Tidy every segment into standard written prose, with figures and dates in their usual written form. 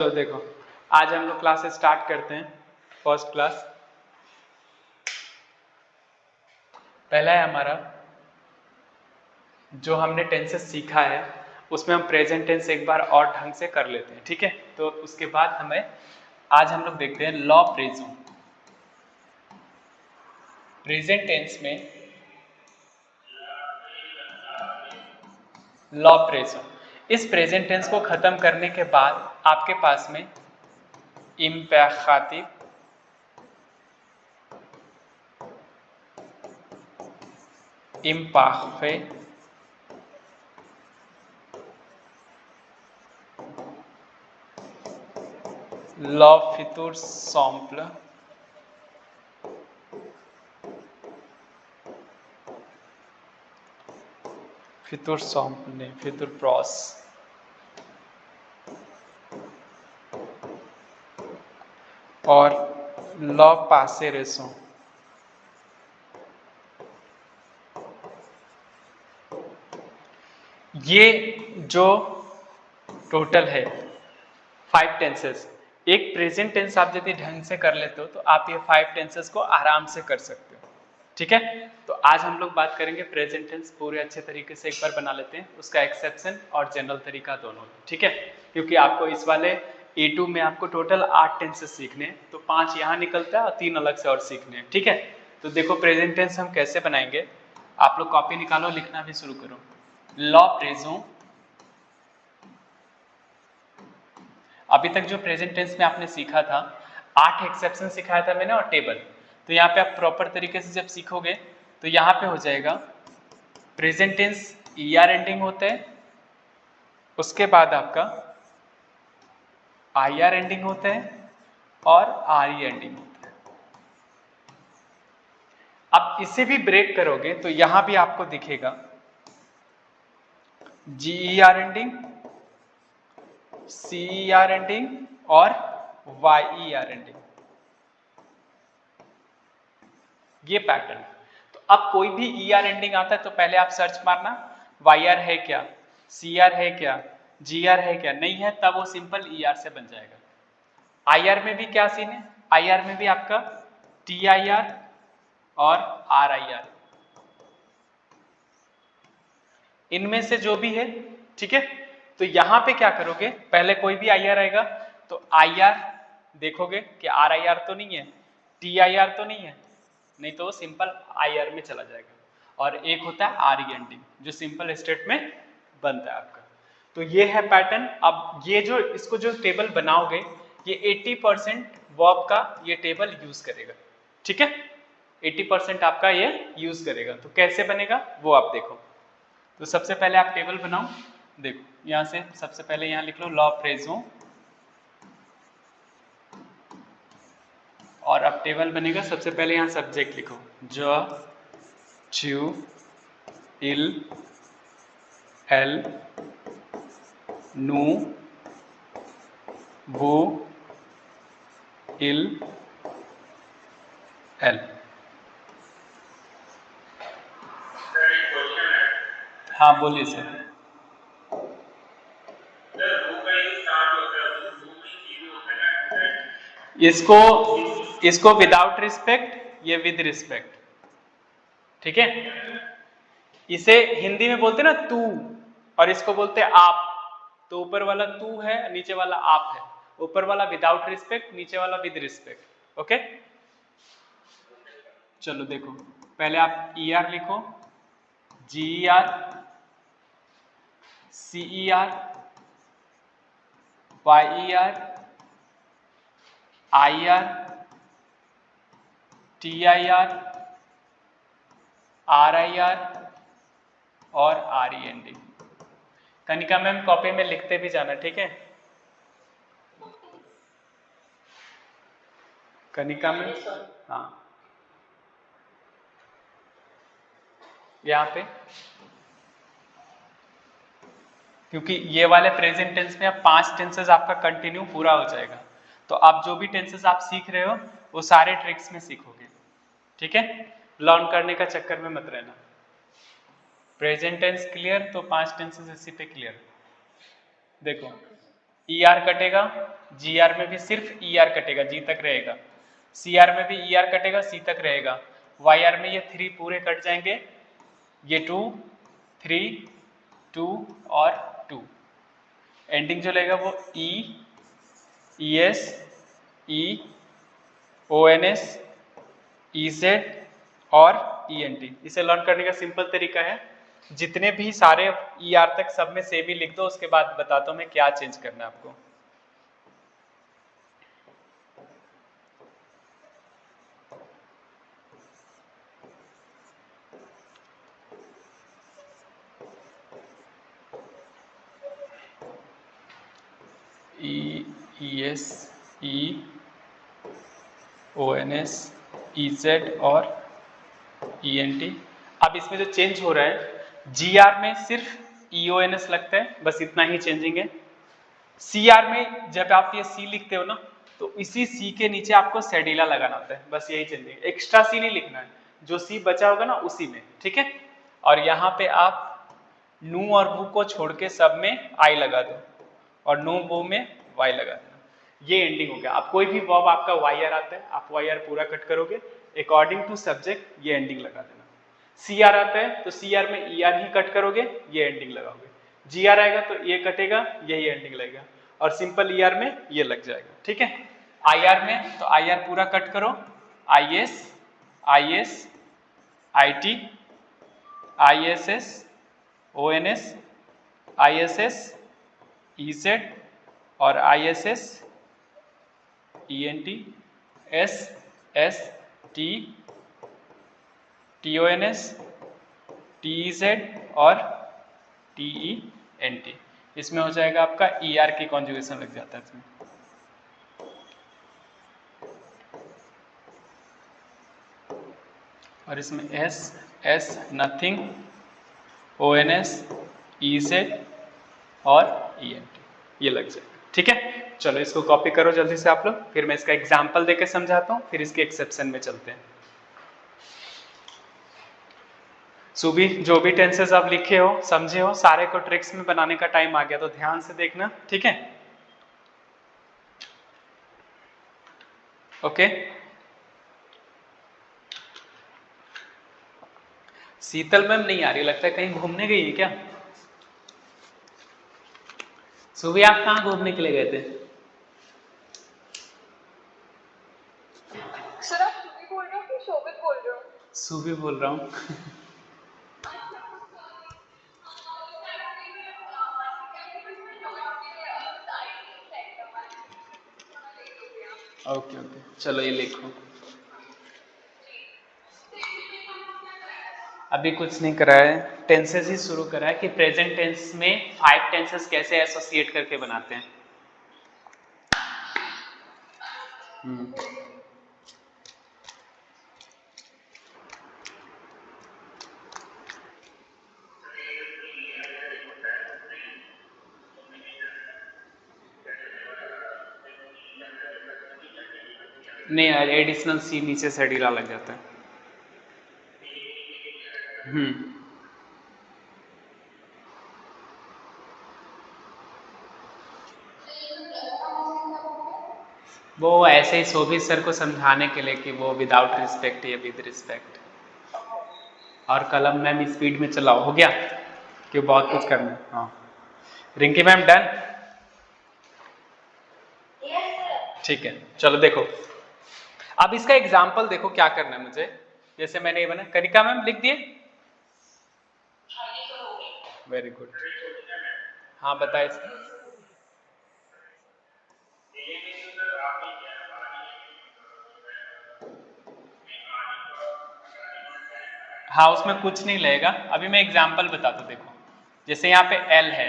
तो देखो, आज हम लोग क्लास स्टार्ट करते हैं। फर्स्ट क्लास पहला है हमारा, जो हमने टेंसेस सीखा है उसमें हम प्रेजेंट टेंस एक बार और ढंग से कर लेते हैं, ठीक है। तो उसके बाद आज हम लोग देखते हैं लॉ प्रेजो। प्रेजेंट टेंस में लॉ प्रेजो, इस प्रेजेंट टेंस को खत्म करने के बाद आपके पास में इम्पेखातिव, इम्पाखे, लॉ फितुर सॉम्पल, फितुर सॉम्पल नहीं, फितुर प्रॉस और लॉ पासे रेसो। ये जो टोटल है 5 टेंसेस, एक प्रेजेंट टेंस आप यदि ढंग से कर लेते हो तो आप ये 5 टेंसेस को आराम से कर सकते हो, ठीक है। तो आज हम लोग बात करेंगे प्रेजेंट टेंस पूरे अच्छे तरीके से, एक बार बना लेते हैं, उसका एक्सेप्शन और जनरल तरीका दोनों, ठीक है। क्योंकि आपको इस वाले A2 में आपको टोटल 8 टेंसेस सीखने हैं, तो 5 यहाँ निकलता है और 3 अलग से और सीखने हैं, ठीक है। तो देखो प्रेजेंट टेंस हम कैसे बनाएंगे, आप लोग कॉपी निकालो, लिखना भी शुरू करो। लॉ प्रेजो, अभी तक जो प्रेजेंट टेंस में आपने सीखा था 8 एक्सेप्शन सिखाया था मैंने और टेबल। तो यहाँ पे आप प्रॉपर तरीके से जब सीखोगे तो यहाँ पे हो जाएगा प्रेजेंट टेंस ER एंडिंग होता है, उसके बाद आपका IR एंडिंग होता है और RE एंडिंग होता है। अब इसे भी ब्रेक करोगे तो यहां भी आपको दिखेगा GER एंडिंग, CER एंडिंग और YER एंडिंग, ये पैटर्न। तो अब कोई भी ER एंडिंग आता है तो पहले आप सर्च मारना YR है क्या, CR है क्या, GR है क्या, नहीं है तब वो सिंपल ER से बन जाएगा। IR में भी क्या सीन है, IR में भी आपका TIR और RIR, इनमें से जो भी है, ठीक है। तो यहां पे क्या करोगे, पहले कोई भी IR आएगा तो IR देखोगे कि RIR तो नहीं है, TIR तो नहीं है, नहीं तो वो सिंपल IR में चला जाएगा। और एक होता है RE एंडिंग जो सिंपल स्टेट में बनता है आपका। तो ये है पैटर्न। अब ये जो इसको जो टेबल बनाओगे ये 80% वर्ब का ये टेबल यूज करेगा, ठीक है। 80% आपका ये यूज करेगा। तो कैसे बनेगा वो आप देखो। तो सबसे पहले आप टेबल बनाओ, देखो यहां से सबसे पहले यहां लिख लो लॉ प्रेजो, और अब टेबल बनेगा। सबसे पहले यहां सब्जेक्ट लिखो, ज च्यू इल एल नू वो इल एल। हाँ बोलिए सर। इसको इसको विदाउट रिस्पेक्ट, ये विद रिस्पेक्ट, ठीक है। इसे हिंदी में बोलते ना तू, और इसको बोलते आप। तो ऊपर वाला तू है, नीचे वाला आप है। ऊपर वाला विदाउट रिस्पेक्ट, नीचे वाला विद रिस्पेक्ट, ओके। चलो देखो, पहले आप ER लिखो, GER, CER, YER, IR, TIR, RIR और RE ending. Kanika ma'am copy में लिखते भी जाना, ठीक है। कनिका मैम, हाँ यहाँ पे, क्योंकि ये वाले प्रेजेंट टेंस में अब 5 टेंसेस आपका कंटिन्यू पूरा हो जाएगा। तो आप जो भी टेंसेस आप सीख रहे हो वो सारे ट्रिक्स में सीखोगे, ठीक है। लर्न करने का चक्कर में मत रहना। प्रेजेंट टेंस क्लियर, तो 5 टेंसेस इसी पे क्लियर। देखो ई आर कटेगा, जी आर में भी सिर्फ ई आर कटेगा, जी तक रहेगा, सी आर में भी ई आर कटेगा, सी तक रहेगा, वाई आर में ये 3 पूरे कट जाएंगे, ये 2 3 2 और 2, एंडिंग जो लगेगा वो E E S E O N S E Z और ई एन टी। इसे लर्न करने का सिंपल तरीका है, जितने भी सारे ई आर तक सब में सेम ही लिख दो, उसके बाद बताता हूँ मैं क्या चेंज करना है आपको। E S E O N S E Z और ई एन टी। अब इसमें जो चेंज हो रहा है, जी आर में सिर्फ ई ओ एन एस लगता है, बस इतना ही चेंजिंग है। सी आर में जब आप ये सी लिखते हो ना, तो इसी सी के नीचे आपको सेडिला लगाना होता है, बस यही चेंजिंग है, एक्स्ट्रा सी नहीं लिखना है, जो सी बचा होगा ना उसी में, ठीक है। और यहाँ पे आप नू और वू को छोड़ के सब में आई लगा दो, और नो वो में वाई लगा देना, ये एंडिंग हो गया। अब कोई भी वर्ब आपका वाई आर आता है, आप वाई आर पूरा कट करोगे, अकॉर्डिंग टू सब्जेक्ट ये एंडिंग लगा देना। सी आर आता है तो सी आर में ई आर ही कट करोगे, ये एंडिंग लगाओगे। जी आर आएगा तो ये कटेगा, यही एंडिंग लगेगा, और सिंपल ई आर में ये लग जाएगा, ठीक है। आई आर में तो आई आर पूरा कट करो, I S I T I S S O N S I S S E Z और I S S E N T S S T T O N S T E Z और T E N T. इसमें हो जाएगा आपका E R की conjugation लग जाता है इसमें। और इसमें S S nothing O N S E Z और ई एन टी, ये लग जाएगा, ठीक है। चलो इसको कॉपी करो जल्दी से आप लोग, फिर मैं इसका एग्जाम्पल देके समझाता हूँ, फिर इसके एक्सेप्शन में चलते हैं। सुबह जो भी टेंसेस आप लिखे हो, समझे हो, सारे को ट्रिक्स में बनाने का टाइम आ गया, तो ध्यान से देखना, ठीक है। ओके, शीतल मैम नहीं आ रही, लगता है कहीं घूमने गई है क्या? सुबह आप कहाँ घूमने के लिए गए थे? सर आप सुबह बोल रहे हो कि शोभित बोल रहे हो? सुबह बोल रहा हूँ। ओके ओके, चलो ये लिखो। अभी कुछ नहीं करा है, टेंसेस ही शुरू करा है कि प्रेजेंट टेंस में 5 टेंसेस कैसे एसोसिएट करके बनाते हैं। नहीं यार, एडिशनल सी नीचे से डीला लग जाता है। वो ऐसे ही शोभित सर को समझाने के लिए कि वो विदाउट रिस्पेक्ट या विद रिस्पेक्ट। और कलम मैम स्पीड में चलाओ, हो गया कि बहुत कुछ करना है। हाँ रिंकी मैम डन, ठीक है। चलो देखो, अब इसका एग्जाम्पल देखो क्या करना है मुझे, जैसे मैंने ये बना, कनिका मैम लिख दिए, वेरी गुड। हाँ बताए। हाँ उसमें कुछ नहीं लगेगा, अभी मैं एग्जाम्पल बताता हूँ। देखो जैसे यहाँ पे एल है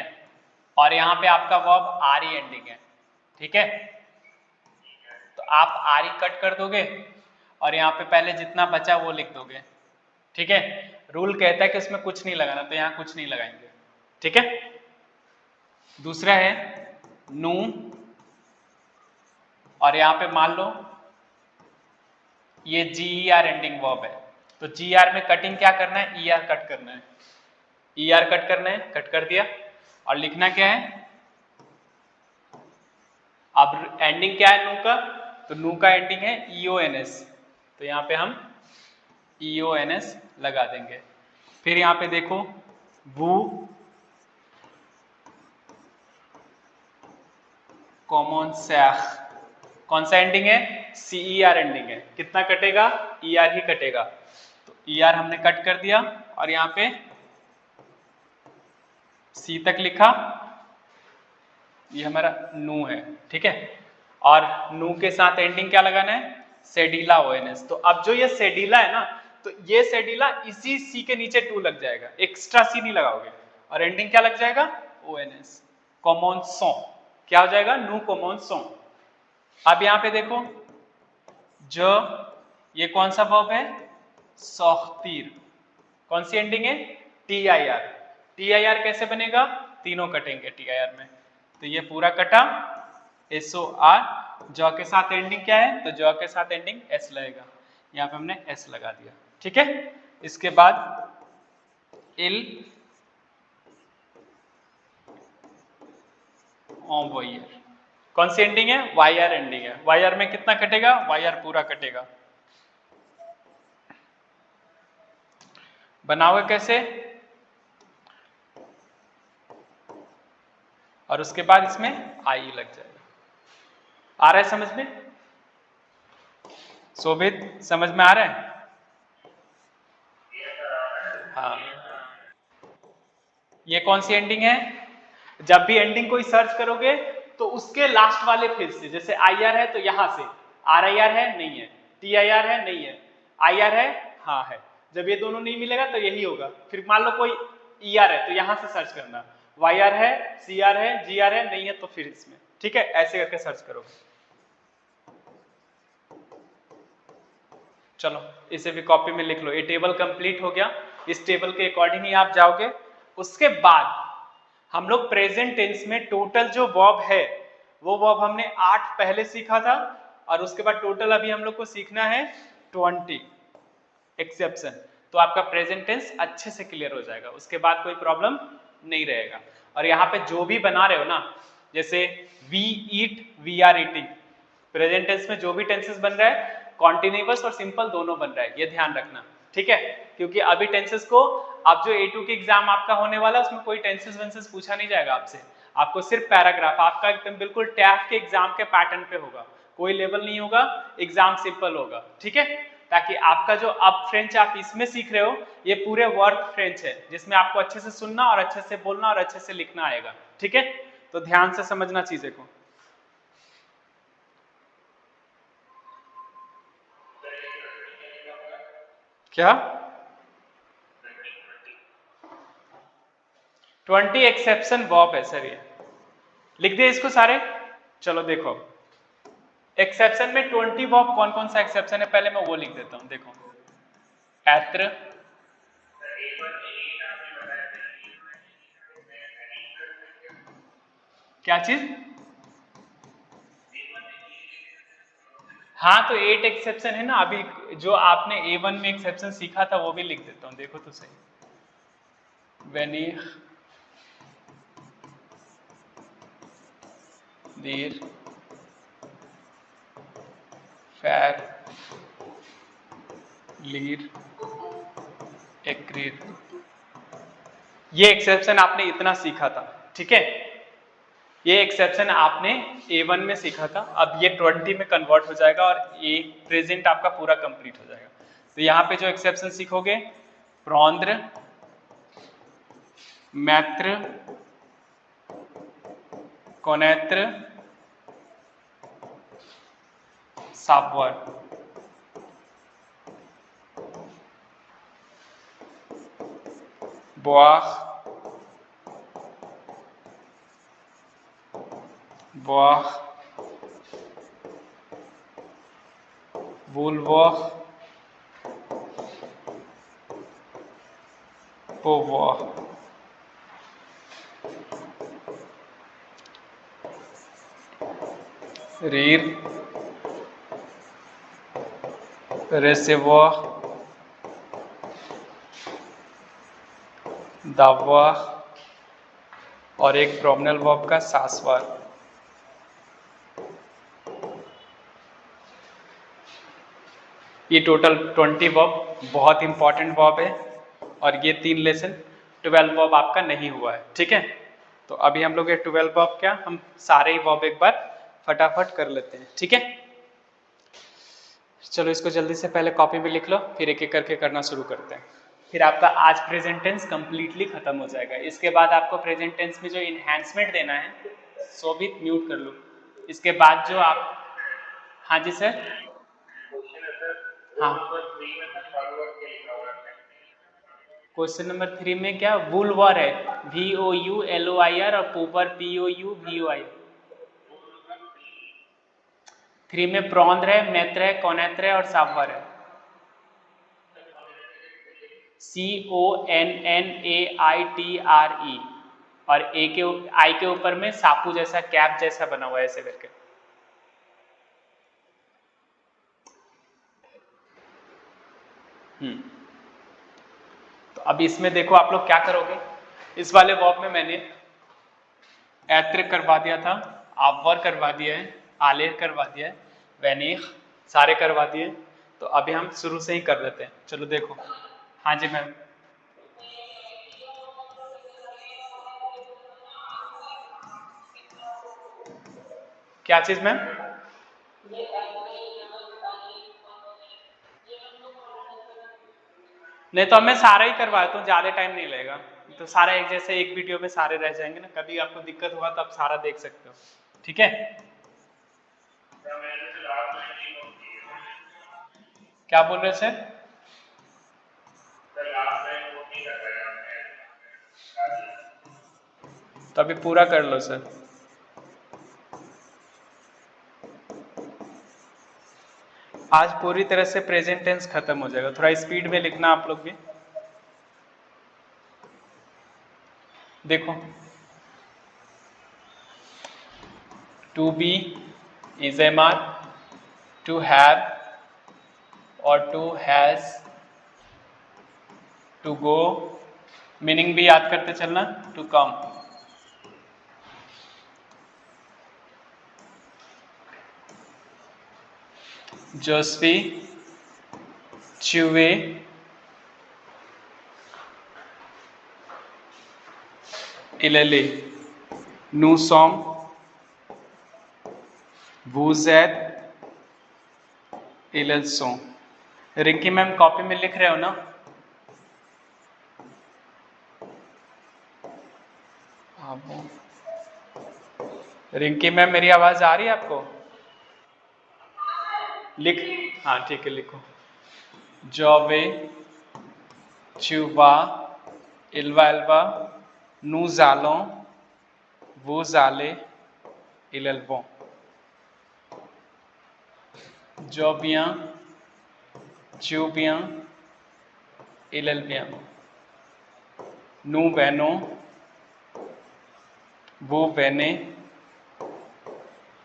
और यहाँ पे आपका वर्ब आर ई एंडिंग है, ठीक है, तो आप आर ई कट कर दोगे और यहाँ पे पहले जितना बचा वो लिख दोगे, ठीक है। रूल कहता है कि उसमें कुछ नहीं लगाना, तो यहाँ कुछ नहीं लगाएंगे, ठीक है। दूसरा है नू, और यहाँ पे मान लो ये जी ई आर एंडिंग वर्ब है, तो जी आर में कटिंग क्या करना है, ई आर कट करना है, ई आर कट करना है, कट कर दिया, और लिखना क्या है, अब एंडिंग क्या है नू का, तो नू का एंडिंग है EONS, तो यहाँ पे हम EONS लगा देंगे। फिर यहाँ पे देखो वू कॉमन सैख, कौन सा एंडिंग है, CER एंडिंग है, कितना कटेगा, ER ही कटेगा, तो ER हमने कट कर दिया और यहाँ पे C तक लिखा, ये हमारा नू है, ठीक है। और नू के साथ एंडिंग क्या लगाना है, सेडिला ONS। तो अब जो ये सेडिला है ना, तो ये सेडिला इसी C के नीचे 2 लग जाएगा, एक्स्ट्रा C नहीं लगाओगे, और एंडिंग क्या लग जाएगा, ONS, कॉमन सो, क्या हो जाएगा, नू कॉमन सो। अब यहां पे देखो जो ये कौन सा वर्ब है, सौख्तीर, कौन सी एंडिंग है, TIR। TIR कैसे बनेगा, तीनों कटेंगे TIR में, तो ये पूरा कटा SOR। जॉ के साथ एंडिंग क्या है, तो जॉ के साथ एंडिंग S लगेगा, यहाँ पे हमने S लगा दिया, ठीक है। इसके बाद इल वायर, कौन सी एंडिंग है, YR एंडिंग है, YR में कितना कटेगा, YR पूरा कटेगा। बनाओगे कैसे, और उसके बाद इसमें आई लग जाएगा। आ रहा है समझ में, शोभित समझ में आ रहा है, हाँ। ये कौन सी एंडिंग है, जब भी एंडिंग कोई सर्च करोगे तो उसके लास्ट वाले फेज से, जैसे IR है तो यहां से, RIR है नहीं है, TIR है नहीं है, IR है हाँ है, जब ये दोनों नहीं मिलेगा तो यही होगा। फिर मान लो कोई ER है तो यहां से सर्च करना, YR है, CR है, GR है नहीं है तो फिर इसमें, ठीक है, ऐसे करके सर्च करोगे। चलो इसे भी कॉपी में लिख लो, ये टेबल कंप्लीट हो गया, इस टेबल के अकॉर्डिंग ही आप जाओगे। उसके बाद हम लोग प्रेजेंट टेंस में टोटल जो वर्ब है वो वर्ब हमने 8 पहले सीखा था, और उसके बाद टोटल अभी हम लोग को सीखना है 20 एक्सेप्शन, तो आपका प्रेजेंट टेंस अच्छे से क्लियर हो जाएगा, उसके बाद कोई प्रॉब्लम नहीं रहेगा। और यहाँ पे जो भी बना रहे हो ना, जैसे we eat, we are eating, present tense में जो भी टेंसेस बन रहा है कॉन्टिन्यूअस और सिंपल दोनों बन रहा है, ये ध्यान रखना, ठीक है। क्योंकि अभी टेंसेस को, आप जो A2 के एग्जाम आपका होने वाला है उसमें कोई टेंसेस वेंसेस पूछा नहीं जाएगा आपसे, आपको सिर्फ पैराग्राफ, आपका एकदम बिल्कुल टैफ के एग्जाम के पैटर्न पे होगा, कोई लेवल नहीं होगा, एग्जाम सिंपल होगा, ठीक है। ताकि आपका जो अब फ्रेंच आप इसमें सीख रहे हो, ये पूरे वर्क फ्रेंच है जिसमें आपको अच्छे से सुनना और अच्छे से बोलना और अच्छे से लिखना आएगा, ठीक है। तो ध्यान से समझना चीजें को। क्या 20 एक्सेप्शन वर्ब है सर, ये लिख दिए इसको सारे। चलो देखो एक्सेप्शन में 20 वर्ब कौन कौन सा एक्सेप्शन है, पहले मैं वो लिख देता हूं, देखो ऐत्र, क्या चीज, हाँ तो 8 एक्सेप्शन है ना, अभी जो आपने A1 में एक्सेप्शन सीखा था वो भी लिख देता हूं, देखो तो सही, वेनिर, दीर, फैर, लीर, एक्रीर, ये एक्सेप्शन आपने इतना सीखा था, ठीक है। ये एक्सेप्शन आपने A1 में सीखा था, अब ये 20 में कन्वर्ट हो जाएगा और ये प्रेजेंट आपका पूरा कंप्लीट हो जाएगा। तो यहाँ पे जो एक्सेप्शन सीखोगे, प्रौंद्र, मैत्र, कौनेत्र, सापवर, बोआख, बोआख, वुलवॉख, पोवॉख, रीर, रेसेवॉख, दावॉख, और एक प्रोमिनल वर्ब का सासवार। ये टोटल 20 वर्ब, बहुत इंपॉर्टेंट वर्ब है, और ये 3 लेसन 12 वर्ब आपका नहीं हुआ है, ठीक है। तो अभी हम लोग ये 12 वर्ब क्या, हम सारे ही वर्ब एक बार फटाफट कर लेते हैं, ठीक है। चलो इसको जल्दी से पहले कॉपी में लिख लो, फिर एक एक करके करना शुरू करते हैं। फिर आपका आज प्रेजेंट टेंस कंप्लीटली खत्म हो जाएगा। इसके बाद आपको प्रेजेंट टेंस में जो इन्हेंसमेंट देना है, सो भी म्यूट कर लो। इसके बाद जो आप, हाँ जी सर, हाँ, क्वेश्चन नंबर 3 में क्या वुलवर है, VOULOIR, और पूपर POUVOI। 3 में प्रौंद्र है, मैत्र है, कौनेत्र है और सावर है। CONNAITRE, और ए के आई के ऊपर में सापू जैसा कैप जैसा बना हुआ है ऐसे करके। तो अब इसमें देखो आप लोग क्या करोगे, इस वाले वर्ब में मैंने ऐत्र करवा दिया था, आवर करवा दिया है, आलेर करवा दिया है, वैनिख सारे करवा दिए। तो अभी हम शुरू से ही कर लेते हैं, चलो देखो। हाँ जी मैम, क्या चीज मैम? नहीं तो मैं सारा ही करवाता हूँ, ज्यादा टाइम नहीं लगेगा। तो सारा एक जैसे एक वीडियो में सारे रह जाएंगे ना, कभी आपको दिक्कत हुआ तो आप सारा देख सकते हो, ठीक है। क्या बोल रहे सर? तो अभी पूरा कर लो सर। आज पूरी तरह से प्रेजेंट टेंस खत्म हो जाएगा, थोड़ा स्पीड में लिखना आप लोग भी। देखो, to be is am are, to have और to has, to go, meaning भी याद करते चलना, टू कम। जोस्वी, चुवे, इलेले, नूसॉम, वूजैद, इलेल्सों। रिंकी मैम कॉपी में लिख रहे हो ना? रिंकी मैम मेरी आवाज आ रही है आपको? लिख, हाँ ठीक है, लिखो। जॉवे, च्यूबा, इल्वा एल्वा, नूजालों, वूजाले, इलेल्वों। जॉबियां, च्यूबियां, इलेल्बियां, नू वैनो, वो वैने,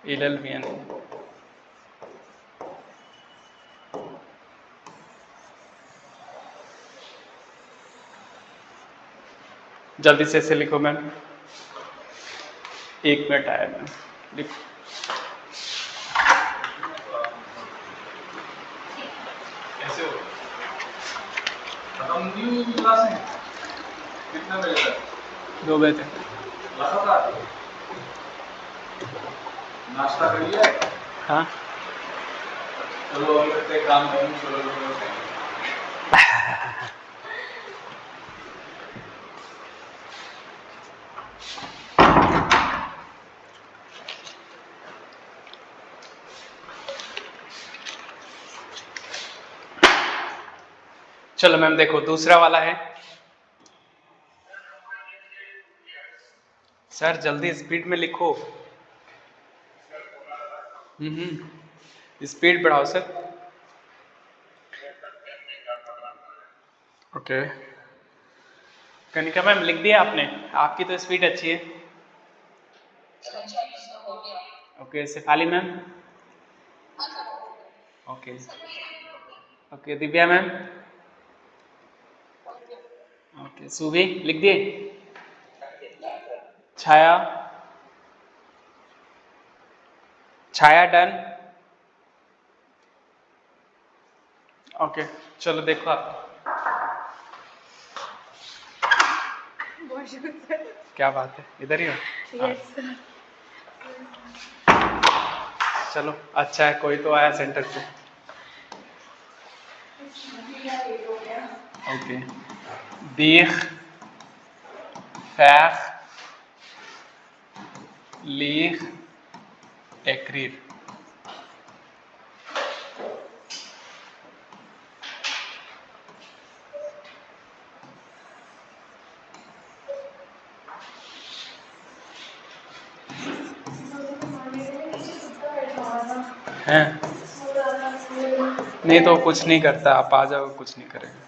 इलेल्वियन। जल्दी से ऐसे लिखो मैम, 1 मिनट आया मैम, लिखो। कैसे हो? खत्म नहीं हुई अभी क्लासें? कितने बजे तक? 2 बजे तक। लगातार? नाश्ता कर लिया है? हाँ, चलो अभी तक एक काम करूँ, चलो चलो। चलो मैम देखो दूसरा वाला है। सर जल्दी स्पीड में लिखो। स्पीड बढ़ाओ सर। ओके, कनिका मैम लिख दिया आपने? आपकी तो स्पीड अच्छी है। Okay, Shefali ma'am? Okay okay, Divya ma'am? Okay, सुभी लिख दिए? छाया? छाया डन? ओके चलो देखो आप। Bonjour sir. क्या बात है, इधर ही हो? Yes sir. चलो अच्छा है, कोई तो आया सेंटर पे। Okay, dich, ver, lich, ekrir। हैं? नहीं तो कुछ नहीं करता, आप आ जाओ, कुछ नहीं करेगा।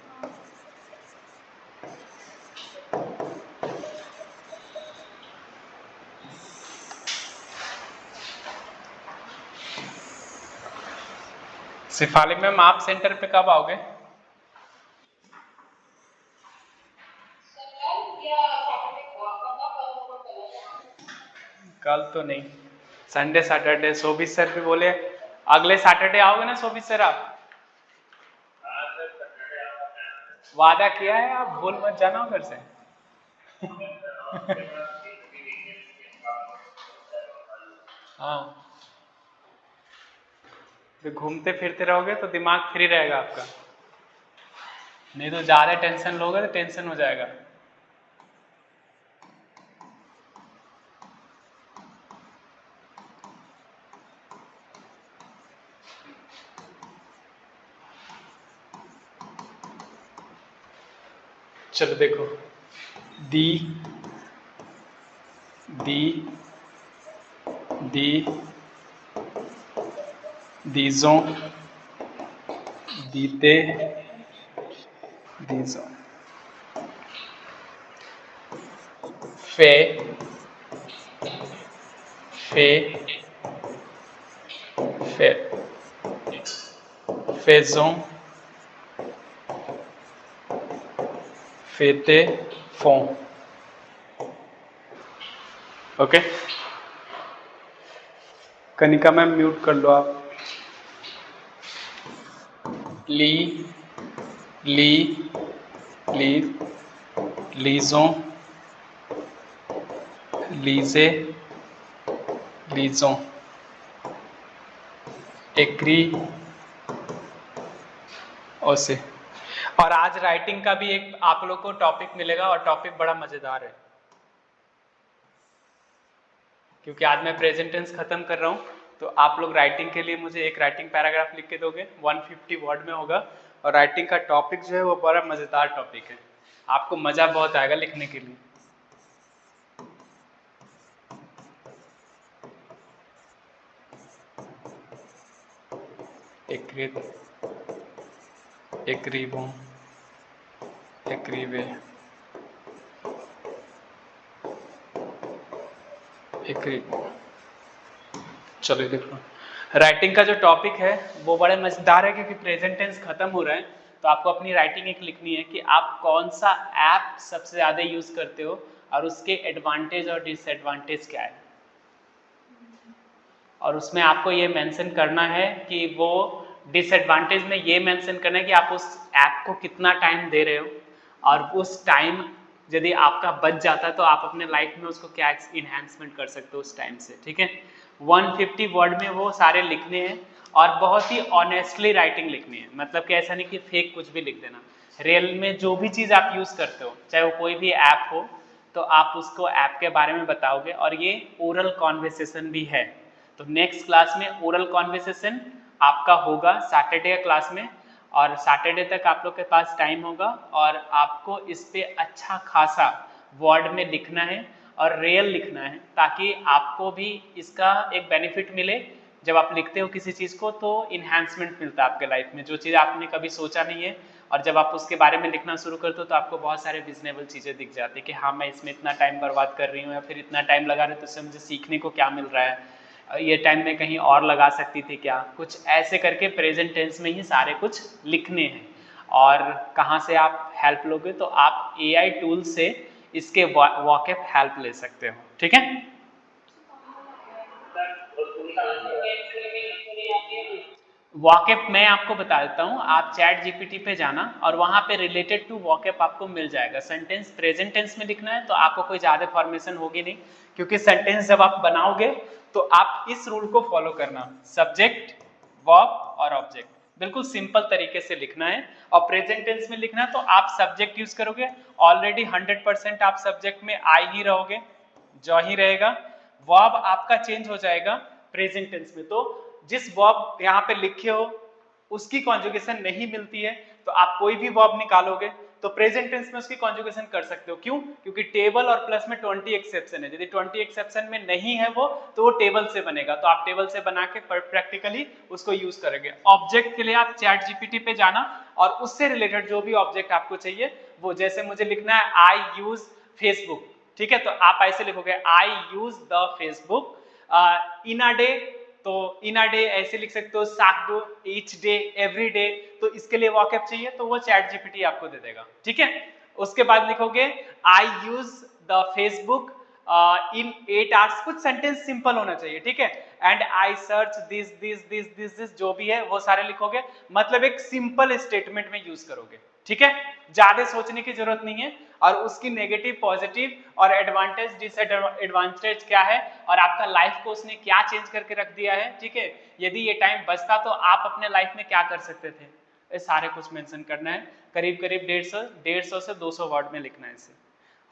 सिफाली मैम, आप सेंटर पे कब आओगे? कल तो नहीं, संडे सैटरडे। शोभित सर भी बोले अगले सैटरडे आओगे ना शोभित सर आप? वादा किया है, आप भूल मत जाना उधर से। हाँ, तो घूमते फिरते रहोगे तो दिमाग फ्री रहेगा आपका, नहीं तो ज्यादा टेंशन लोगे तो टेंशन हो जाएगा। चलो देखो, दी दी दी दीजों, दीते, दीजों, फे, फे, फे, फेजों, फेते, फों। ओके, कनिका मैम म्यूट कर लो आप। ली, ली, ली, लीजों, लीजे, लीजों, एक्री, ओसे। और आज राइटिंग का भी एक आप लोग को टॉपिक मिलेगा, और टॉपिक बड़ा मजेदार है, क्योंकि आज मैं प्रेजेंट टेंस खत्म कर रहा हूँ। तो आप लोग राइटिंग के लिए मुझे एक राइटिंग पैराग्राफ लिख के दोगे, 150 वर्ड में होगा, और राइटिंग का टॉपिक जो है वो बड़ा मजेदार टॉपिक है, आपको मजा बहुत आएगा लिखने के लिए। एक्रित, एक्रीबों, एक्रीबे, एक्रीबों। चलो देख लो, राइटिंग का जो टॉपिक है वो बड़े मजेदार है, क्योंकि प्रेजेंट टेंस खत्म हो रहा है, तो आपको अपनी राइटिंग एक लिखनी है कि आप कौन सा ऐप सबसे ज्यादा यूज करते हो और उसके एडवांटेज और डिसएडवांटेज क्या है, और उसमें आपको ये मेंशन करना है कि वो डिसएडवांटेज में ये मेंशन करना है कि आप उस ऐप को कितना टाइम दे रहे हो, और उस टाइम यदि आपका बच जाता है तो आप अपने लाइफ में उसको क्या इन्हांसमेंट कर सकते हो उस टाइम से। ठीक है, 150 वर्ड में वो सारे लिखने हैं, और बहुत ही ऑनेस्टली राइटिंग लिखनी है, मतलब कि ऐसा नहीं कि फेक कुछ भी लिख देना। रियल में जो भी चीज़ आप यूज़ करते हो, चाहे वो कोई भी ऐप हो, तो आप उसको ऐप के बारे में बताओगे, और ये ओरल कॉन्वर्सेशन भी है। तो नेक्स्ट क्लास में ओरल कॉन्वर्सेशन आपका होगा सैटरडे क्लास में, और सैटरडे तक आप लोग के पास टाइम होगा, और आपको इस पे अच्छा खासा वर्ड में लिखना है और रियल लिखना है, ताकि आपको भी इसका एक बेनिफिट मिले। जब आप लिखते हो किसी चीज़ को तो इन्हांसमेंट मिलता है आपके लाइफ में, जो चीज़ आपने कभी सोचा नहीं है, और जब आप उसके बारे में लिखना शुरू करते हो तो आपको बहुत सारे रीजनेबल चीज़ें दिख जाती है कि हाँ मैं इसमें इतना टाइम बर्बाद कर रही हूँ, या फिर इतना टाइम लगा रही हूँ तो इससे मुझे सीखने को क्या मिल रहा है, ये टाइम में कहीं और लगा सकती थी क्या, कुछ ऐसे करके प्रेजेंट टेंस में ही सारे कुछ लिखने हैं। और कहाँ से आप हेल्प लोगे, तो आप एआई टूल से इसके वॉकअप हेल्प ले सकते हो। ठीक है, वॉकअप मैं आपको बता देता हूँ, आप चैट जीपीटी पे जाना और वहाँ पे रिलेटेड टू वॉकअप आपको मिल जाएगा। सेंटेंस प्रेजेंट टेंस में लिखना है तो आपको कोई ज़्यादा फॉर्मेशन होगी नहीं, क्योंकि सेंटेंस जब आप बनाओगे तो आप इस रूल को फॉलो करना, सब्जेक्ट वर्ब और ऑब्जेक्ट, बिल्कुल सिंपल तरीके से लिखना है। और प्रेजेंट टेंस में लिखना है तो आप सब्जेक्ट यूज करोगे, ऑलरेडी 100% आप सब्जेक्ट में आई ही रहोगे, जो ही रहेगा। वर्ब आपका चेंज हो जाएगा प्रेजेंट टेंस में, तो जिस वर्ब यहाँ पे लिखे हो उसकी कॉन्जुगेशन नहीं मिलती है तो आप कोई भी वर्ब निकालोगे तो प्रेजेंट टेंस में उसकी कॉन्जुगेशन कर सकते हो। क्यों? क्योंकि टेबल और प्लस में 20 एक्सेप्शन है, यदि 20 एक्सेप्शन में नहीं है वो तो वो टेबल से बनेगा, तो आप टेबल से बना के प्रैक्टिकली उसको यूज करेंगे। ऑब्जेक्ट के लिए आप चैट जीपीटी पे जाना और उससे रिलेटेड जो भी ऑब्जेक्ट आपको चाहिए वो, जैसे मुझे लिखना है आई यूज फेसबुक, ठीक है, तो आप ऐसे लिखोगे I use the Facebook in a day, तो इन अ डे ऐसे लिख सकते हो, साकडो ईच डे, एवरी डे, तो इसके लिए वॉकअप चाहिए तो वो चैट जीपीटी आपको दे देगा, ठीक है। उसके बाद लिखोगे I use the Facebook in 8 hours, कुछ सेंटेंस सिंपल होना चाहिए, ठीक है, and I search this this this this this, जो भी है वो सारे लिखोगे, मतलब एक सिंपल स्टेटमेंट में यूज करोगे, ठीक है, ज्यादा सोचने की जरूरत नहीं है। और उसकी नेगेटिव पॉजिटिव और एडवांटेज डिसएडवांटेज क्या है और आपका लाइफ को उसने क्या चेंज करके रख दिया है, ठीक है, यदि ये टाइम बचता तो आप अपने लाइफ में क्या कर सकते थे, ये सारे कुछ मेंशन करना है। करीब करीब 150 से 200 वर्ड में लिखना है इसे।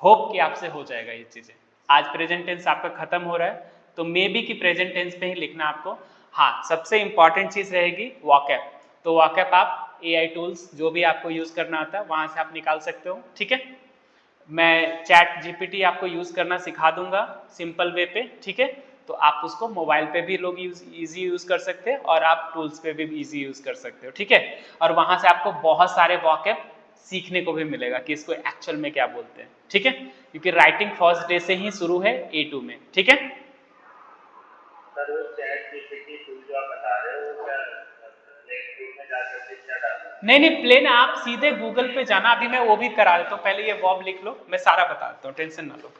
होप कि आपसे हो जाएगा ये चीजें। आज प्रेजेंट टेंस आपका खत्म हो रहा है तो मे बी कि प्रेजेंट टेंस पे ही लिखना आपको। हाँ, सबसे इंपॉर्टेंट चीज रहेगी वॉकअप, तो वॉकअप आप एआई टूल्स जो भी आपको यूज करना आता है वहां से आप निकाल सकते हो, ठीक है। मैं चैट जीपीटी आपको यूज करना सिखा दूंगा सिंपल वे पे, ठीक है, तो आप उसको मोबाइल पे भी लोग इजी यूज कर सकते हैं और आप टूल्स पे भी इजी यूज कर सकते हो, ठीक है। और वहां से आपको बहुत सारे वॉकअप सीखने को भी मिलेगा कि इसको एक्चुअल में क्या बोलते हैं, ठीक है, क्योंकि राइटिंग फर्स्ट डे से ही शुरू है A2 में, ठीक है। सर वो चैट जीपीटी टूल जो आप बता रहे हो क्या प्ले स्टोर में जा करके क्या डालना? नहीं, प्लेन आप सीधे गूगल पे जाना, अभी मैं वो भी करा देता हूँ, पहले ये वर्ब लिख लो, मैं सारा बता देता हूँ, टेंशन ना लो,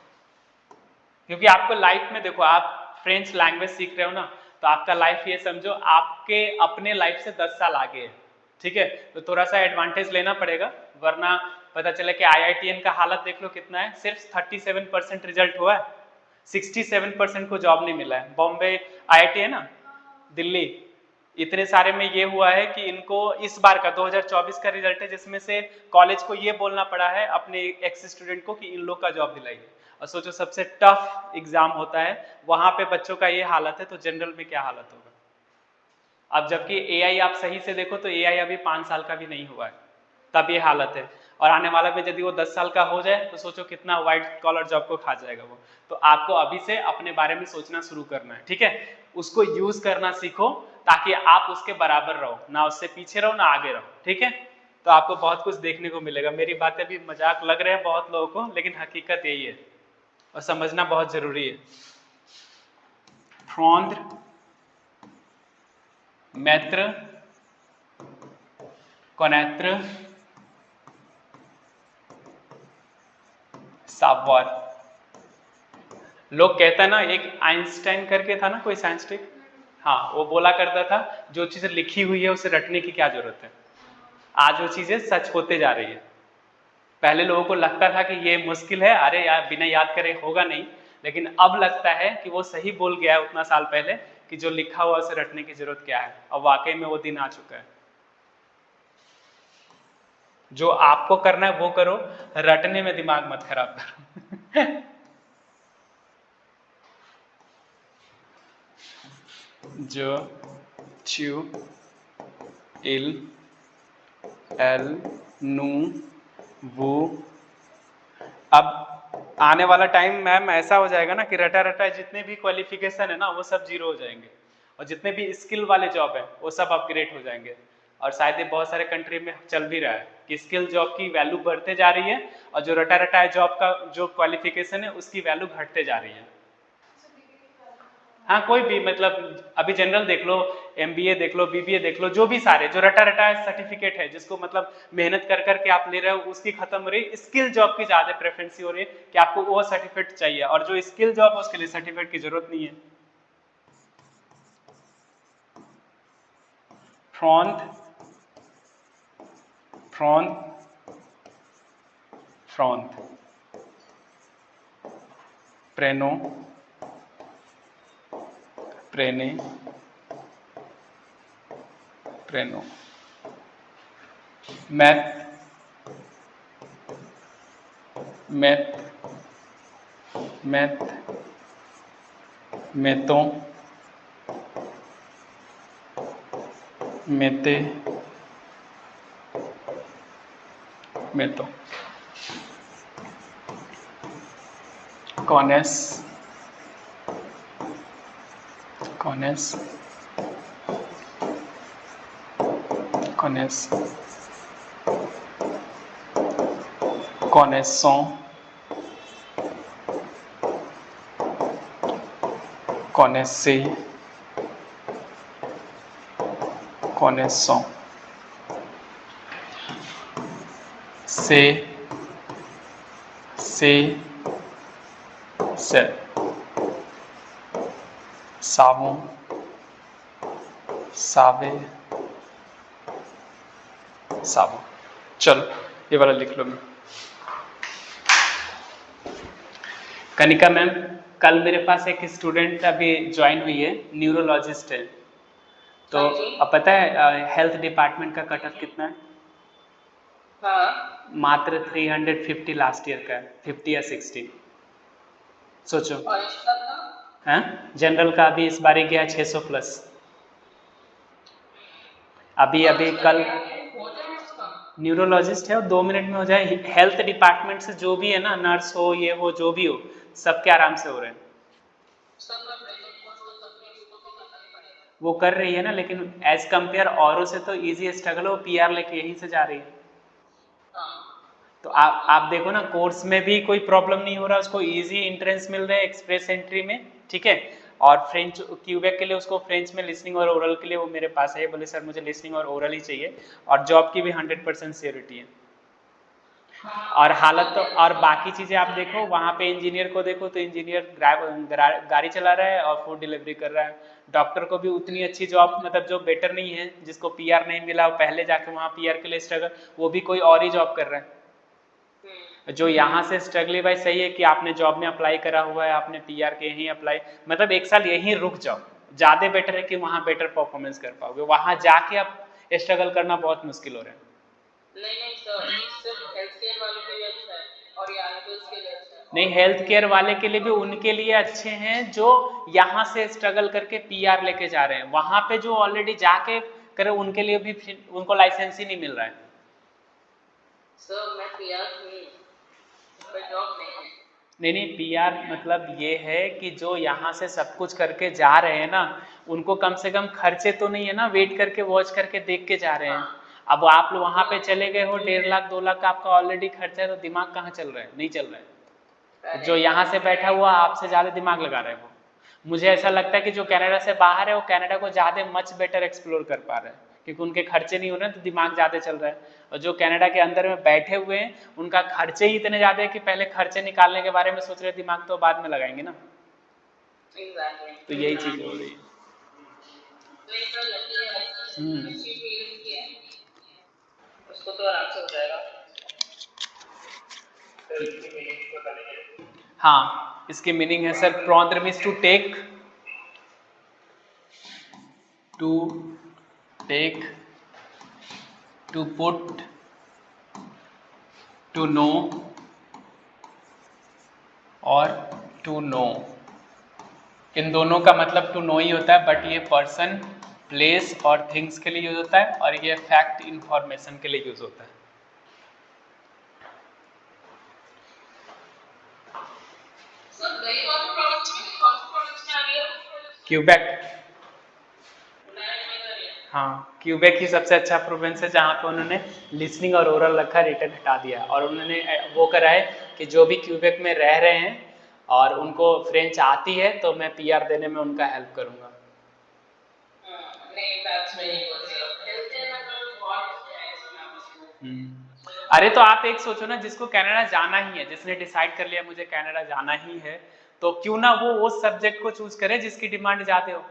क्योंकि आपको लाइफ में देखो, आप फ्रेंच लैंग्वेज सीख रहे हो ना, तो आपका लाइफ ये समझो आपके अपने लाइफ से 10 साल आगे है, ठीक है, तो थोड़ा सा एडवांटेज लेना पड़ेगा, वरना पता चला कि IITN का हालत देख लो कितना है, सिर्फ 37% रिजल्ट हुआ है, 67% को जॉब नहीं मिला है। बॉम्बे IIT है ना, दिल्ली, इतने सारे में ये हुआ है कि इनको इस बार का 2024 का रिजल्ट है जिसमें से कॉलेज को ये बोलना पड़ा है अपने एक्स स्टूडेंट को कि इन लोग का जॉब दिलाइए। और सोचो सबसे टफ एग्जाम होता है, वहां पे बच्चों का ये हालत है, तो जनरल में क्या हालत होगा। अब जबकि AI आप सही से देखो तो AI अभी 5 साल का भी नहीं हुआ है, तब ये हालत है, और आने वाला में यदि वो 10 साल का हो जाए तो सोचो कितना व्हाइट कॉलर जॉब को खा जाएगा वो। तो आपको अभी से अपने बारे में सोचना शुरू करना है, ठीक है, उसको यूज करना सीखो ताकि आप उसके बराबर रहो, ना उससे पीछे रहो ना आगे रहो, ठीक है। तो आपको बहुत कुछ देखने को मिलेगा। मेरी बातें भी मजाक लग रहे हैं बहुत लोगों को, लेकिन हकीकत यही है और समझना बहुत जरूरी है। फ्रॉन्द्र, मैत्र, कौनैत्र, सावॉर। लोग कहता है ना, एक आइंस्टाइन करके था ना कोई साइंटिस्ट, हाँ, वो बोला करता था जो चीज लिखी हुई है उसे रटने की क्या जरूरत है। आज वो चीजें सच होते जा रही है। पहले लोगों को लगता था कि ये मुश्किल है, अरे यार बिना याद करे होगा नहीं, लेकिन अब लगता है कि वो सही बोल गया है उतना साल पहले कि जो लिखा हुआ उसे रटने की जरूरत क्या है। और वाकई में वो दिन आ चुका है। जो आपको करना है वो करो, रटने में दिमाग मत खराब करो। जो, च्यू, इल, एल, नू, वो। अब आने वाला टाइम मैम ऐसा हो जाएगा ना कि रटा रटा जितने भी क्वालिफिकेशन है ना वो सब जीरो हो जाएंगे, और जितने भी स्किल वाले जॉब है वो सब अपग्रेड हो जाएंगे। और शायद ये बहुत सारे कंट्री में चल भी रहा है कि स्किल जॉब की वैल्यू बढ़ते जा रही है और जो रटा रटा जॉब का जो क्वालिफिकेशन है उसकी वैल्यू घटते जा रही है। हाँ, कोई भी, मतलब अभी जनरल देख लो, MBA देख लो, BBA देख लो, जो भी सारे जो रटा रटा सर्टिफिकेट है जिसको मतलब मेहनत कर करके आप ले रहे हो उसकी खत्म हो रही, स्किल जॉब की ज्यादा प्रेफरेंस हो रही है कि आपको वो सर्टिफिकेट चाहिए, और जो स्किल जॉब है उसके लिए सर्टिफिकेट की जरूरत नहीं है। फ्रॉन्थ, प्रेनो, प्रेने, प्रेनो, मैथ, मेतो, मेते, मेतो, कॉनेस, कॉनेसों, कॉनेसे, कॉनेसों, से, सावों, सावे, सावो। चलो ये वाला लिख लो। मैं कनिका मैम, कल मेरे पास एक स्टूडेंट अभी ज्वाइन हुई है, न्यूरोलॉजिस्ट है, तो अब पता है हेल्थ डिपार्टमेंट का कट ऑफ कितना है? हाँ। मात्र 350 लास्ट ईयर का है, 50 या 60 सोचो। और इसका था? हैं? जनरल का अभी इस बार गया 600 प्लस। अभी कल न्यूरोलॉजिस्ट है और 2 मिनट में हो जाए। हेल्थ डिपार्टमेंट से जो भी है ना, नर्स हो ये हो जो भी हो, सबके आराम से हो रहे हैं। वो कर रही है ना, लेकिन एज कंपेयर औरों से तो इजी स्ट्रगल हो, पीआर लेके यहीं से जा रही है। तो आप देखो ना, कोर्स में भी कोई प्रॉब्लम नहीं हो रहा, उसको इजी एंट्रेंस मिल रहा है एक्सप्रेस एंट्री में, ठीक है। और फ्रेंच क्यूबेक के लिए उसको फ्रेंच में लिसनिंग और ओरल के लिए वो मेरे पास है, बोले सर मुझे लिसनिंग और ओरल ही चाहिए, और जॉब की भी 100% सियोरिटी है। और हालत तो, और बाकी चीजें आप देखो, वहाँ पे इंजीनियर को देखो तो इंजीनियर गाड़ी चला रहा है और फूड डिलीवरी कर रहा है। डॉक्टर को भी उतनी अच्छी जॉब, मतलब जो बेटर नहीं है, जिसको पीआर नहीं मिला, पहले जाके वहाँ पीआर के लिए स्ट्रगल, वो भी कोई और ही जॉब कर रहा है। जो यहाँ से स्ट्रगल भाई सही है कि आपने जॉब में अप्लाई करा हुआ है, आपने पीआर के यहीं अप्लाई, मतलब 1 साल यहीं रुक जाओ, ज्यादा बेटर है कि वहाँ बेटर परफॉर्मेंस कर पाओगे। वहाँ जाके आप स्ट्रगल करना बहुत मुश्किल हो रहा है। नहीं सर, सिर्फ हेल्थ केयर वालों के लिए अच्छा है और यहाँ पे उसके लिए अच्छा है। नहीं, हेल्थ केयर वाले के लिए भी उनके लिए अच्छे हैं जो यहाँ से स्ट्रगल करके पीआर लेके जा रहे हैं। वहाँ पे जो ऑलरेडी जाके करे उनके लिए भी उनको लाइसेंस ही नहीं मिल रहा है। सर मैं पीआर हूँ, पर जॉब नहीं है। नहीं, पीआर मतलब ये है कि जो यहाँ से सब कुछ करके जा रहे हैं ना, उनको कम से कम खर्चे तो नहीं है ना, वेट करके वॉच करके देख के जा रहे हैं। अब आप लोग वहाँ पे चले गए हो, 1.5 लाख 2 लाख का आपका ऑलरेडी खर्चा है, तो दिमाग कहाँ चल रहा है? नहीं चल रहा है। जो यहाँ से बैठा हुआ आपसे ज्यादा दिमाग लगा रहा है वो। मुझे ऐसा लगता है कि जो कनाडा से बाहर है वो कनाडा को ज्यादा मच बेटर एक्सप्लोर कर पा रहे हैं, क्योंकि उनके खर्चे नहीं हो रहे हैं, तो दिमाग ज्यादा चल रहा है। और जो कनाडा के अंदर में बैठे हुए हैं, उनका खर्चे ही इतने ज्यादा है कि पहले खर्चे निकालने के बारे में सोच रहे, दिमाग तो बाद में लगाएंगे ना। तो यही चीज हो रही है। उसको तो आराम से हो जाएगा। हाँ, इसकी मीनिंग है सर, प्रॉन्द्र means to take, to put, to know और टू नो। इन दोनों का मतलब टू नो ही होता है, बट ये पर्सन, प्लेस और थिंग्स के लिए यूज होता है, और ये फैक्ट इंफॉर्मेशन के लिए यूज होता है। क्यूबेक, हाँ, क्यूबेक ही सबसे अच्छा प्रोविंस है जहाँ पे उन्होंने लिसनिंग और ओरल रखा, रिटन हटा दिया, और उन्होंने वो करा है कि जो भी क्यूबेक में रह रहे हैं और उनको फ्रेंच आती है, तो मैं पीआर देने में उनका हेल्प करूंगा। अरे तो आप एक सोचो ना, जिसको कनाडा जाना ही है, जिसने डिसाइड कर लिया मुझे कनाडा जाना ही है, तो क्यों ना वो उस सब्जेक्ट को चूज करे जिसकी डिमांड ज्यादा हो।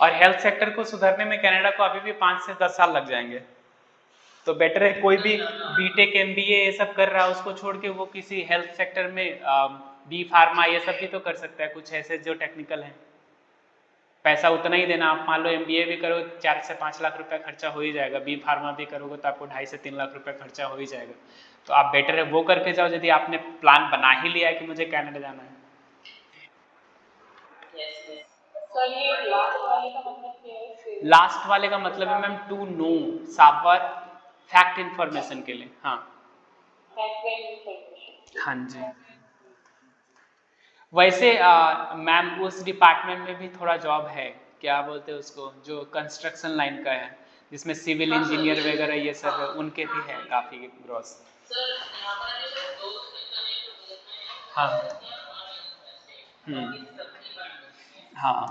और हेल्थ सेक्टर को सुधारने में कनाडा को अभी भी 5 से 10 साल लग जाएंगे। तो बेटर है कोई भी बीटेक एमबीए ये सब कर रहा है उसको छोड़ के वो किसी हेल्थ सेक्टर में बी फार्मा ये सब भी तो कर सकता है, कुछ ऐसे जो टेक्निकल है। पैसा उतना ही देना, आप मान लो एमबीए भी करो 4 से 5 लाख रुपए खर्चा हो ही जाएगा, बी फार्मा भी करोगे तो आपको 2.5 से 3 लाख रुपए खर्चा हो ही जाएगा। तो आप बेटर है वो करके जाओ यदि आपने प्लान बना ही लिया है कि मुझे कनाडा जाना है। सर ये लास्ट वाले का मतलब क्या है? लास्ट वाले का मतलब है मैम टू नो, सावर फैक्ट इंफॉर्मेशन के लिए। हाँ हाँ जी। वैसे मैम उस डिपार्टमेंट में भी थोड़ा जॉब है, क्या बोलते हैं उसको, जो कंस्ट्रक्शन लाइन का है जिसमें सिविल इंजीनियर वगैरह ये सब है, उनके भी है काफी ग्रॉस। सर यहाँ पर अभी सर 2 सेक्टर है जो बोलते हैं। हाँ हाँ,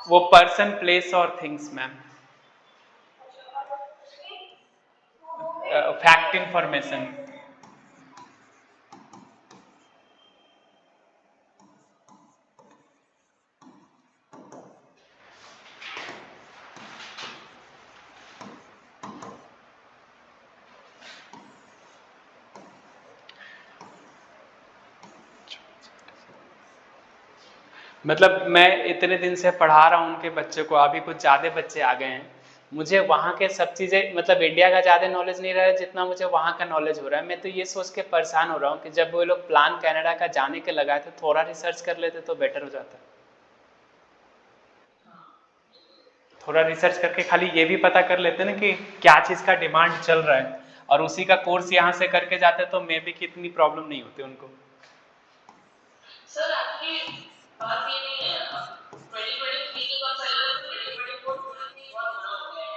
वो पर्सन प्लेस और थिंग्स मैम, फैक्ट इंफॉर्मेशन। मतलब मैं इतने दिन से पढ़ा रहा हूँ उनके बच्चे को, अभी कुछ ज़्यादा बच्चे आ गए हैं, मुझे वहाँ के सब चीज़ें मतलब इंडिया का ज़्यादा नॉलेज नहीं रहा है जितना मुझे वहाँ का नॉलेज हो रहा है। मैं तो ये सोच के परेशान हो रहा हूँ कि जब वो लोग प्लान कनाडा का जाने के लगाए थे थोड़ा रिसर्च कर लेते तो बेटर हो जाता। थोड़ा रिसर्च करके खाली ये भी पता कर लेते ना कि क्या चीज़ का डिमांड चल रहा है और उसी का कोर्स यहाँ से करके जाते तो मे भी कितनी प्रॉब्लम नहीं होती उनको। सर आपकी बात ये नहीं है, 2023 के कंपैरिजन में 2024 में बहुत बड़ा हो गया है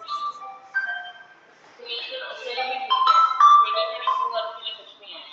यहाँ पर। तो इसके लिए भी ठीक है, 2022 वालों के लिए कुछ नहीं है।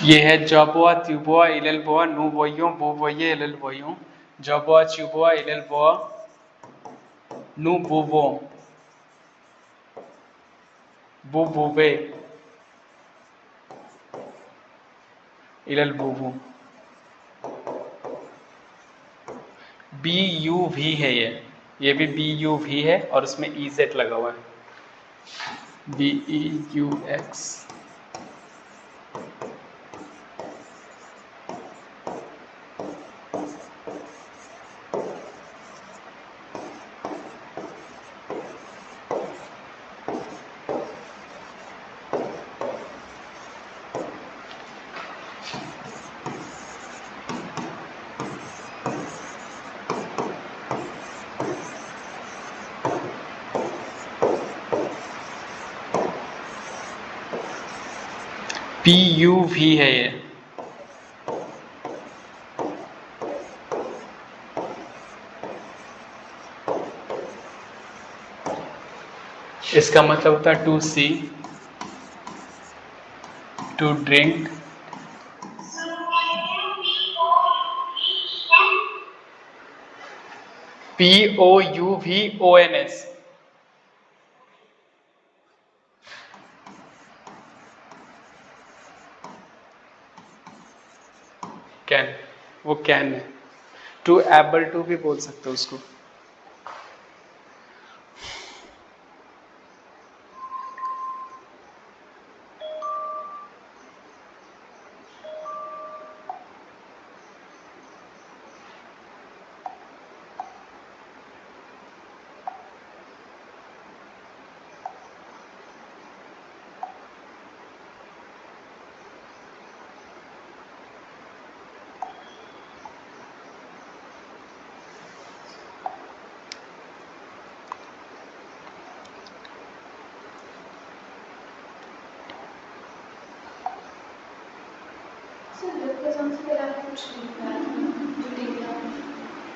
ये है जॉबोआ त्यूबोआ इलेलबोआ नुबोयो बुबोये इलेलबोयो, जॉबोआ त्यूबोआ इलेलबोआ नुबुबो बुबुबे इलेलबुबु। बी यू भी है ये भी बी यू भी है और उसमें ई जेड लगा हुआ है, B E U X. P U भी है ये। इसका मतलब होता है to see, to drink, P O U V O N S. Can, वो कैन है, टू एबल टू भी बोल सकते हो उसको।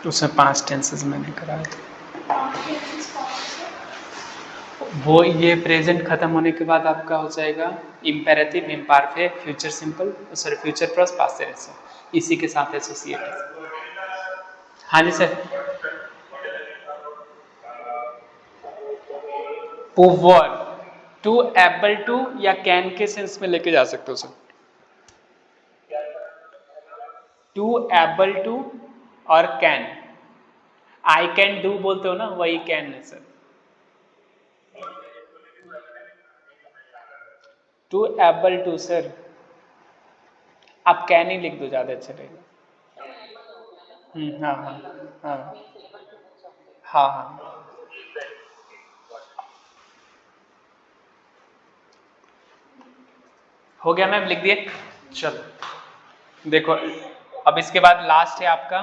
उसमें 5 टेंसेस मैंने कराए थे। वो ये प्रेजेंट खत्म होने के बाद आपका हो जाएगा imperative, imperfect, future simple, sorry future plus past tense, इसी के साथ एसोसिएट है। हाँ जी सर। ओवर टू, एबल टू या कैन के सेंस में लेके जा सकते हो सर। टू, एबल टू और कैन, आई कैन डू बोलते हो ना, वही कैन है sir. To able to sir, आप कैन ही लिख दो, ज्यादा अच्छा रहेगा। हाँ हाँ हाँ हाँ हाँ। हो गया मैम, लिख दिए। चलो देखो, अब इसके बाद लास्ट है आपका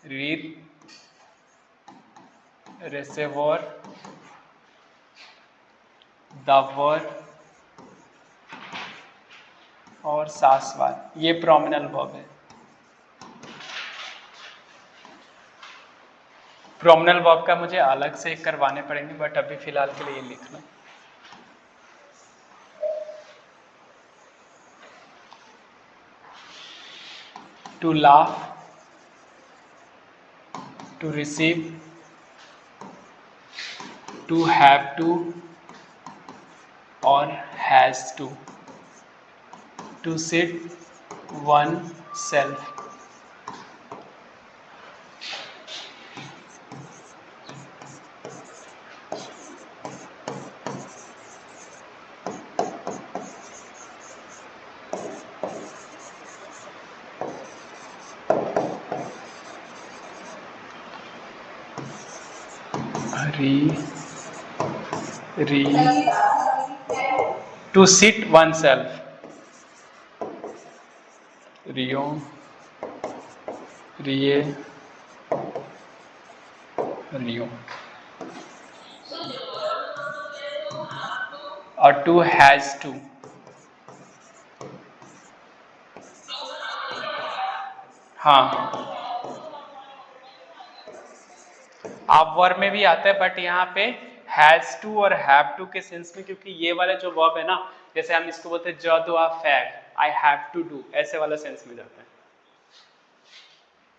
रीड, रिसेवर, दवर और सासवार, ये प्रोमिनल वर्ब है। प्रोमिनल वर्ब का मुझे अलग से करवाने पड़ेंगे, बट अभी फिलहाल के लिए ये लिख लो। To laugh, to receive, to have to और has to sit oneself. To sit oneself, रियो, रिये, रियो। और टू हैज टू, हाँ आप वर्ब में भी आता है, बट यहाँ पे हैज टू और हैव टू के सेंस में, क्योंकि ये वाले जो वर्ब है ना, जैसे हम इसको बोलते हैं जब a fact, I have to do, ऐसे वाला सेंस में जाता है।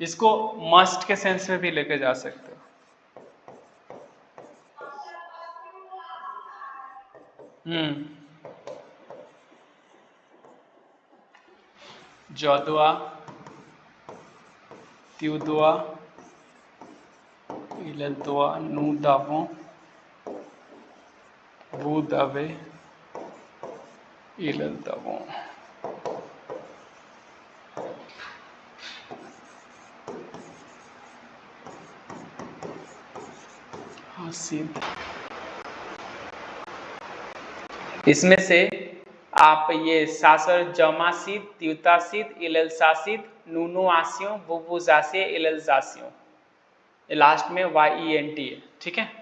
इसको मस्ट के सेंस में भी लेके जा सकते हो। जदुआ, त्युदुआ, इलदुआ, नु दावो, वो दावे, इलल दावो। इसमें से आप ये सासर जमासीद, त्युतासीद, इललसासीद, नूनो आसियों, वुवुजासियों, इललजासियों, लास्ट में YENT है, ठीक है।